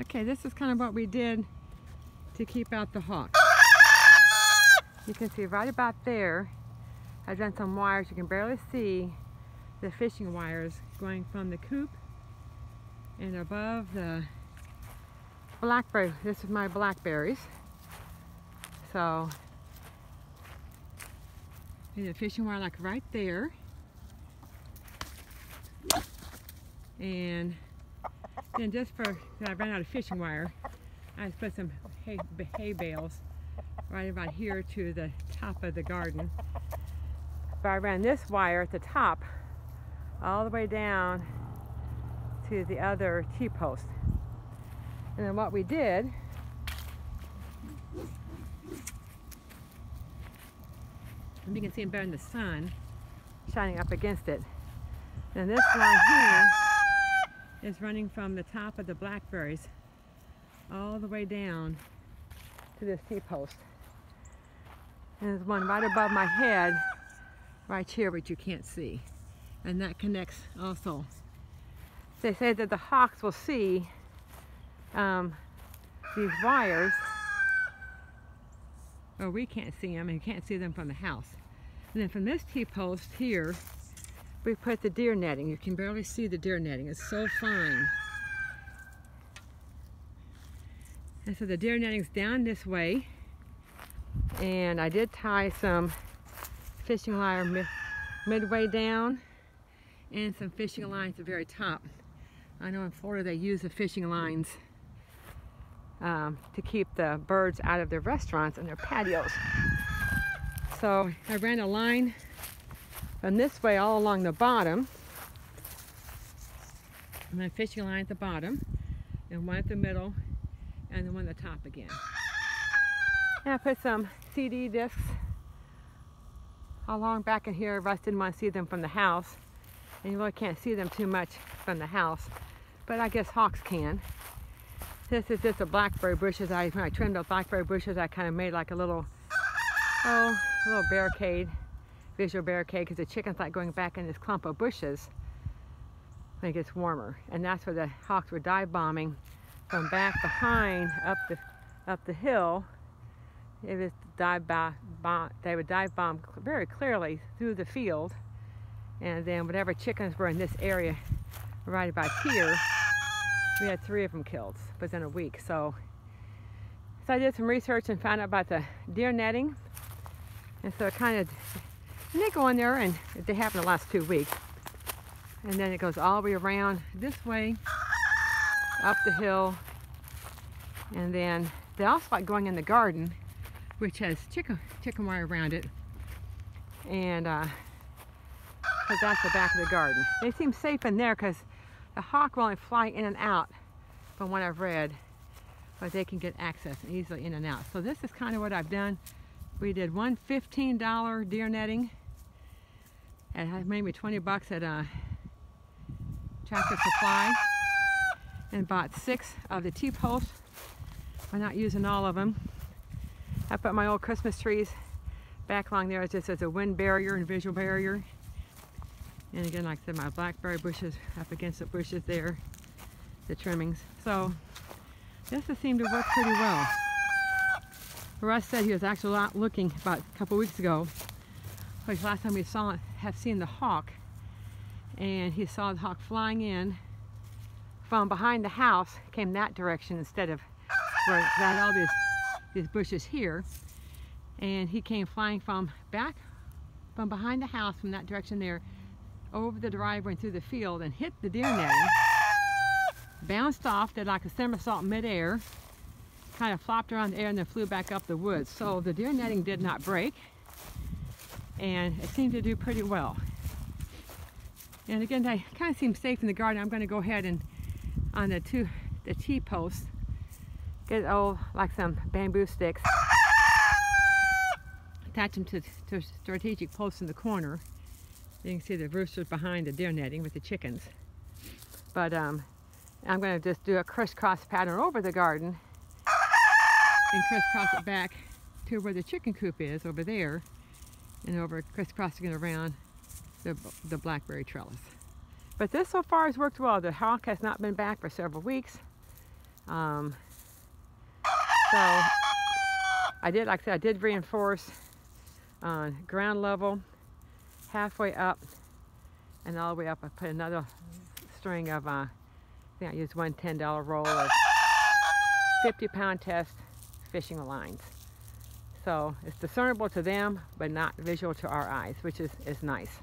Okay, this is kind of what we did to keep out the hawk. You can see right about there, I've done some wires. You can barely see the fishing wires going from the coop and above the blackberry. This is my blackberries. So, there's a fishing wire like right there. And then just for, I ran out of fishing wire, I just put some hay bales right about here to the top of the garden. But I ran this wire at the top all the way down to the other T-post. And then what we did, and you can see them better in the sun shining up against it. And this line here is running from the top of the blackberries all the way down to this T-post. And there's one right above my head right here, which you can't see. And that connects also. They say that the hawks will see these wires, or we can't see them, and you can't see them from the house. And then from this T-post here, we put the deer netting. You can barely see the deer netting. It's so fine. And so the deer netting's down this way. And I did tie some fishing wire midway down and some fishing lines at the very top. I know in Florida they use the fishing lines to keep the birds out of their restaurants and their patios. So I ran a line from this way all along the bottom, and my fishing line at the bottom, and one at the middle, and then one at the top again. And I put some CD discs along back in here. Russ didn't want to see them from the house, and you really can't see them too much from the house, but I guess hawks can. This is just the blackberry bushes. When I trimmed the blackberry bushes, I kind of made like a little barricade, visual barricade, because the chickens like going back in this clump of bushes when it gets warmer. And that's where the hawks were dive bombing from back behind up the hill. It was they would dive bomb very clearly through the field, and then whatever chickens were in this area right about here, we had 3 of them killed within a week. So I did some research and found out about the deer netting, and so it kind of, and they go in there, and they happen the last 2 weeks, and then it goes all the way around this way up the hill, and then they also like going in the garden, which has chicken wire around it, and because that's the back of the garden. They seem safe in there because the hawk will only fly in and out from what I've read, but they can get access easily in and out. So this is kind of what I've done. We did one $15 deer netting, and it made me 20 bucks at Tractor Supply, and bought 6 of the T-posts. I'm not using all of them. I put my old Christmas trees back along there just as a wind barrier and visual barrier. And again, like I said, my blackberry bushes up against the bushes there, the trimmings. So this has seemed to work pretty well. Russ said he was actually out looking about a couple weeks ago, because last time we have seen the hawk, and he saw the hawk flying in from behind the house, came that direction instead of where it had all these bushes here, and he came flying from behind the house from that direction there, over the driveway and through the field, and hit the deer netting, bounced off, did like a somersault midair, kind of flopped around the air, and then flew back up the woods. So the deer netting did not break, and it seemed to do pretty well. And again, they kind of seem safe in the garden. I'm going to go ahead and on the T-posts, get like some bamboo sticks, attach them to strategic posts in the corner. You can see the roosters behind the deer netting with the chickens. But I'm going to just do a crisscross pattern over the garden and crisscross it back to where the chicken coop is over there, and over crisscrossing it around the blackberry trellis. But this so far has worked well. The hawk has not been back for several weeks. So I did, like I said, I did reinforce ground level, halfway up, and all the way up. I put another string of, I think I used one $10 roll of 50-pound test fishing lines. So it's discernible to them, but not visual to our eyes, which is nice.